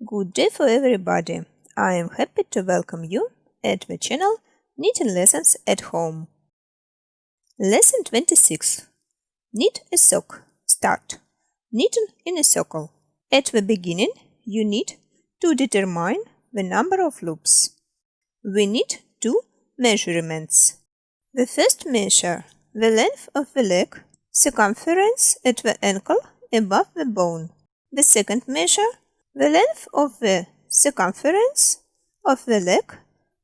Good day for everybody. I am happy to welcome you at the channel Knitting Lessons at Home. Lesson 26. Knit a sock. Start. Knitting in a circle. At the beginning, you need to determine the number of loops. We need two measurements. The first measure the length of the leg, circumference at the ankle above the bone. The second measure the length of the circumference of the leg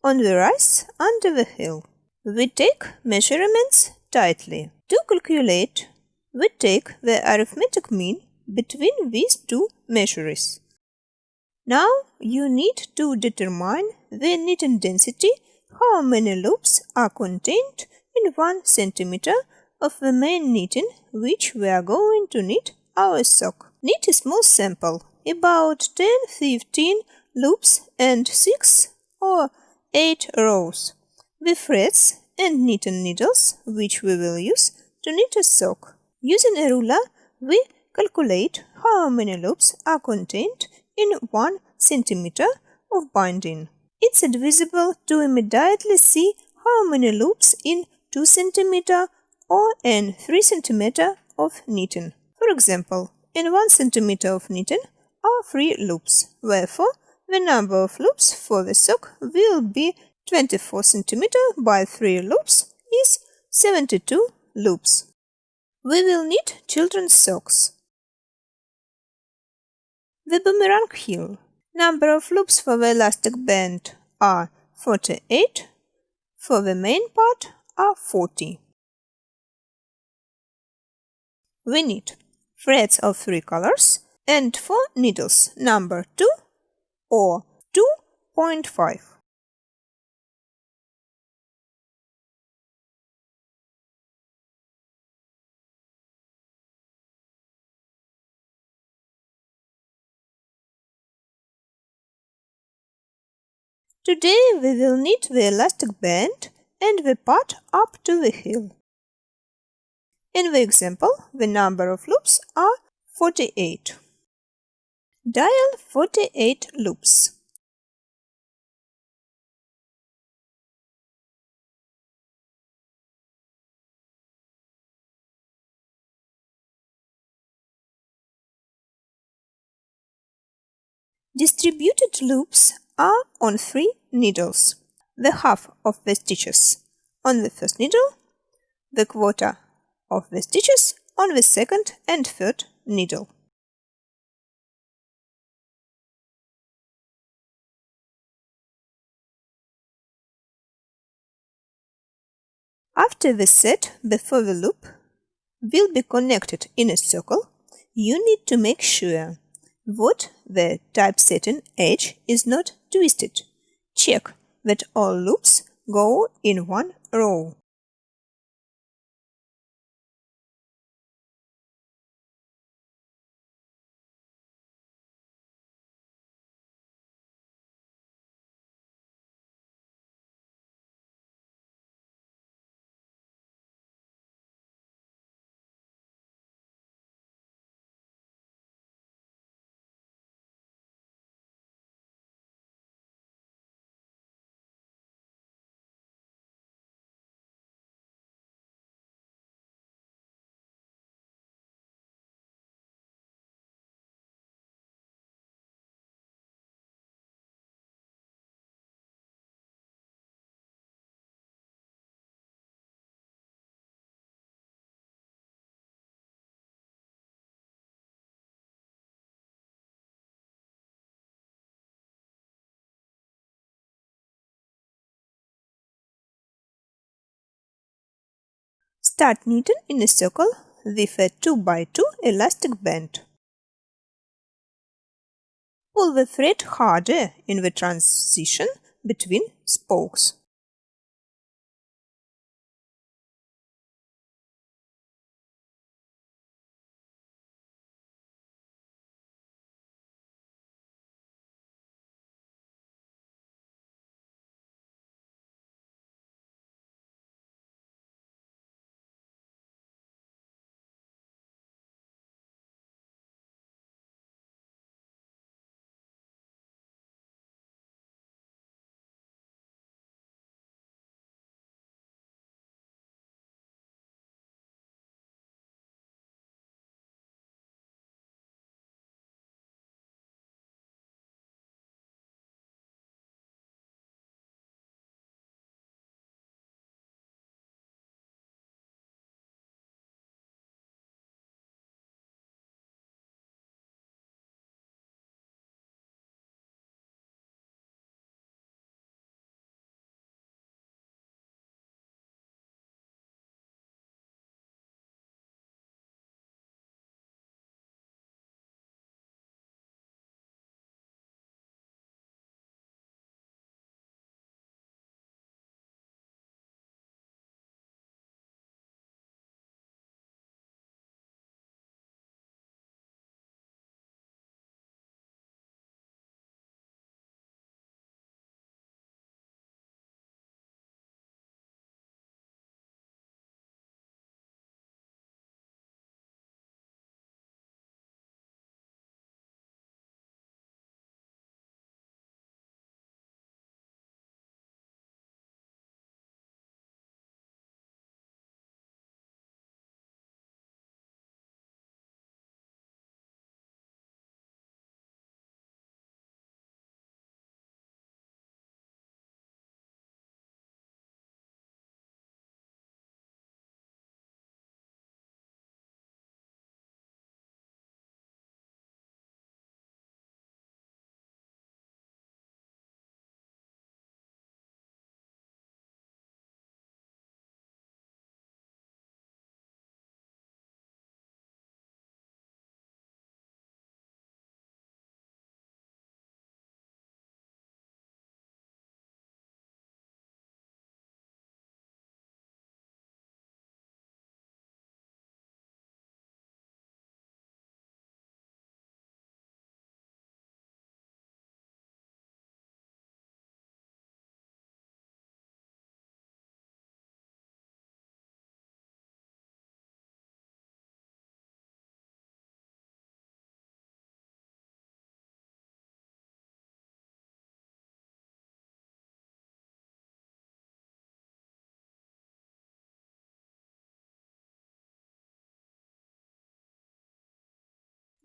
on the rise under the heel. We take measurements tightly. To calculate, we take the arithmetic mean between these two measures. Now you need to determine the knitting density, how many loops are contained in 1 centimeter of the main knitting which we are going to knit our sock. Knit a small sample, about 10-15 loops and 6 or 8 rows, with threads and knitting needles which we will use to knit a sock. Using a ruler, we calculate how many loops are contained in 1 centimeter of binding. It's advisable to immediately see how many loops in 2 centimeter or in 3 centimeter of knitting. For example, in 1 centimeter of knitting are 3 loops. Therefore, the number of loops for the sock will be 24 centimeter by 3 loops is 72 loops. We will knit children's socks. The boomerang heel. Number of loops for the elastic band are 48. For the main part are 40. We need threads of 3 colors and 4 needles, number 2 or 2.5. Today we will knit the elastic band and the part up to the heel. In the example, the number of loops are 48. Dial 48 loops. Distributed loops are on 3 needles, the half of the stitches on the first needle, the quarter of the stitches on the second and third needle. After the set before the loop will be connected in a circle, you need to make sure that the typesetting edge is not twisted. Check that all loops go in one row. Start knitting in a circle with a 2x2 elastic band. Pull the thread harder in the transition between spokes.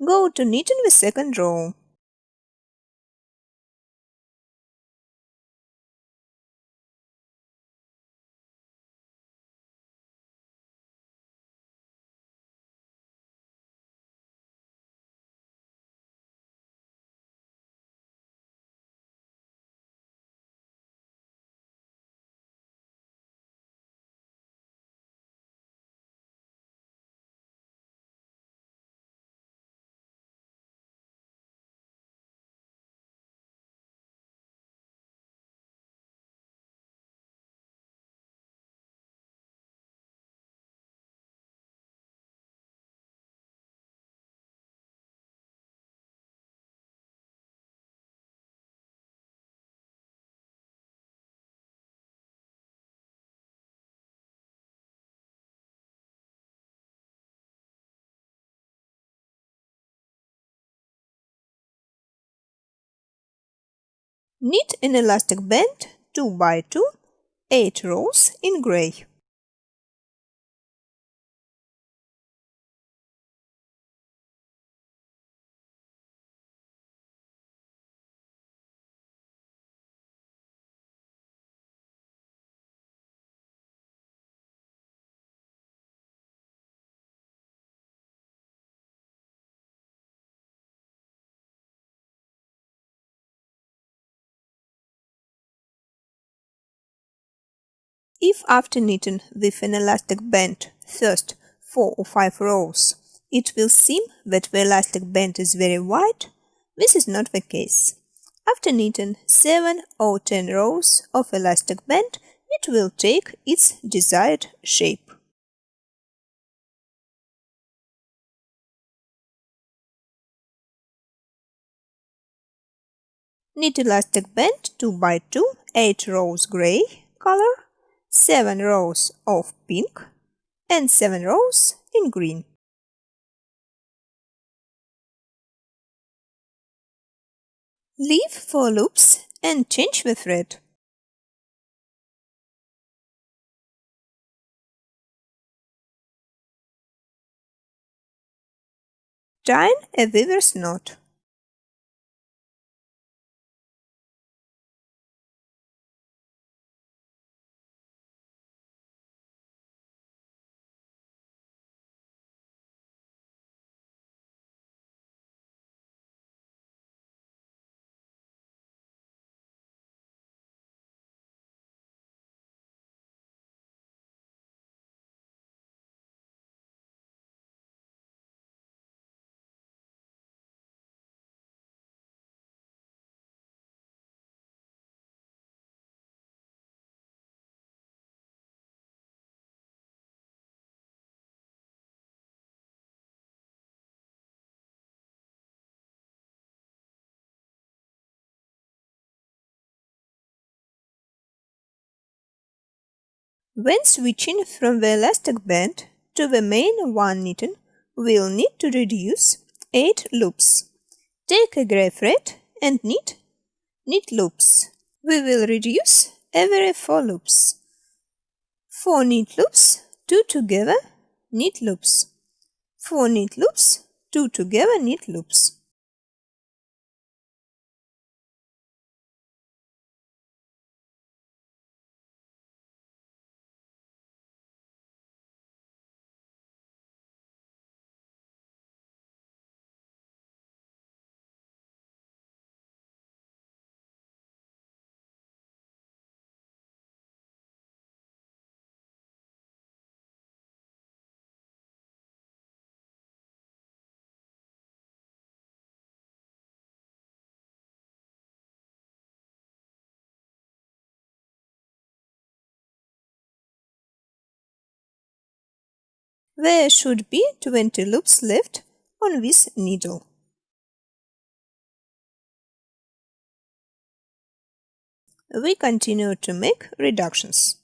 Go to knit in the second row. Knit an elastic band 2 by 2, 8 rows in gray. If after knitting with an elastic band first 4 or 5 rows, it will seem that the elastic band is very wide, this is not the case. After knitting 7 or 10 rows of elastic band, it will take its desired shape. Knit elastic band 2 by 2, 8 rows gray color, 7 rows of pink, and 7 rows in green. Leave 4 loops and change the thread. Tie a weaver's knot. When switching from the elastic band to the main one knitting, we'll need to reduce 8 loops. Take a gray thread and knit loops. We will reduce every 4 loops. 4 knit loops, 2 together, knit loops. 4 knit loops, 2 together, knit loops. There should be 20 loops left on this needle. We continue to make reductions.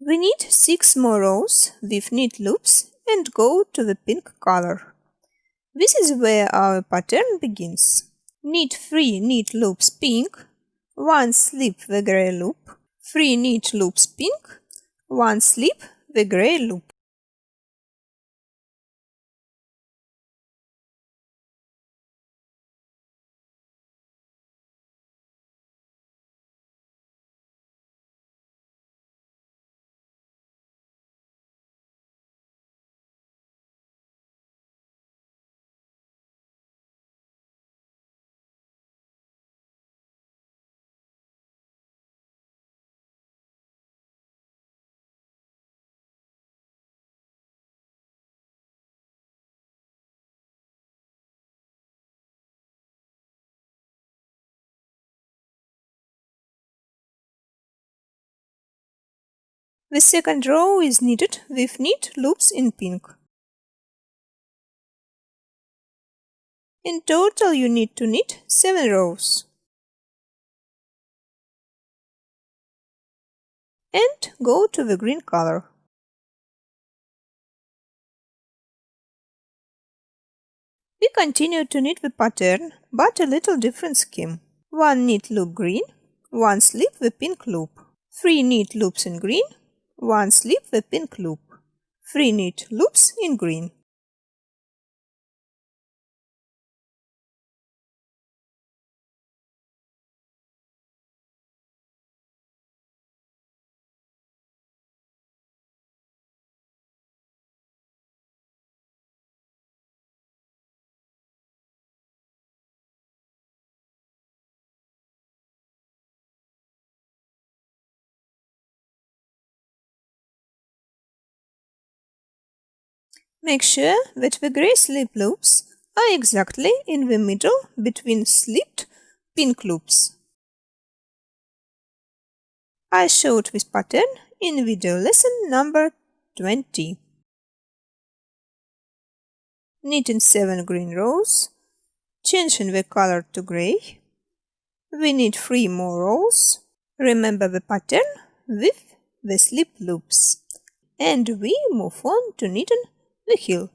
We need 6 more rows with knit loops and go to the pink color. This is where our pattern begins. Knit 3 knit loops pink, 1 slip the gray loop, 3 knit loops pink, 1 slip the gray loop. The second row is knitted with knit loops in pink. In total you need to knit 7 rows. And go to the green color. We continue to knit the pattern, but a little different scheme. 1 knit loop green, 1 slip the pink loop, 3 knit loops in green, 1 slip the pink loop, 3 knit loops in green. Make sure that the gray slip loops are exactly in the middle between slipped pink loops. I showed this pattern in video lesson number 20. Knit in 7 green rows, changing the color to gray. We need 3 more rows. Remember the pattern with the slip loops. And we move on to knitting the heel.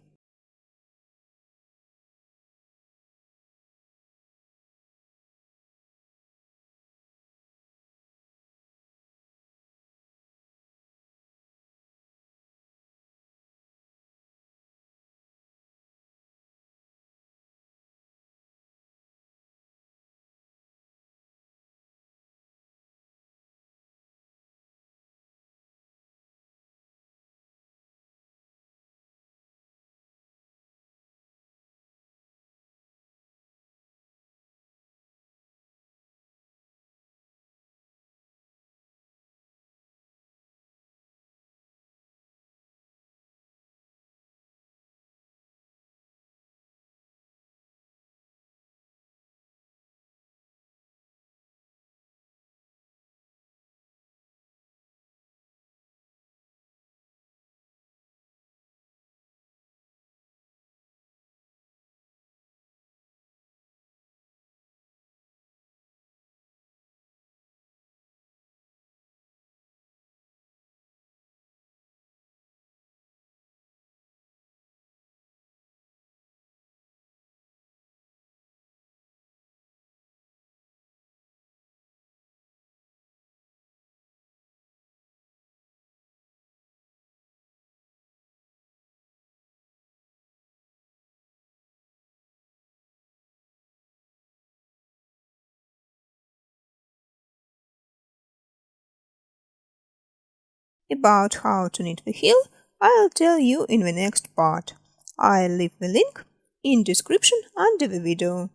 About how to knit the heel, I'll tell you in the next part. I'll leave the link in description under the video.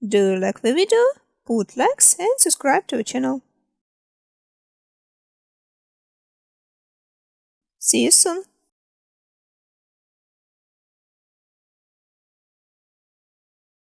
Do you like the video? Put likes and subscribe to the channel. See you soon!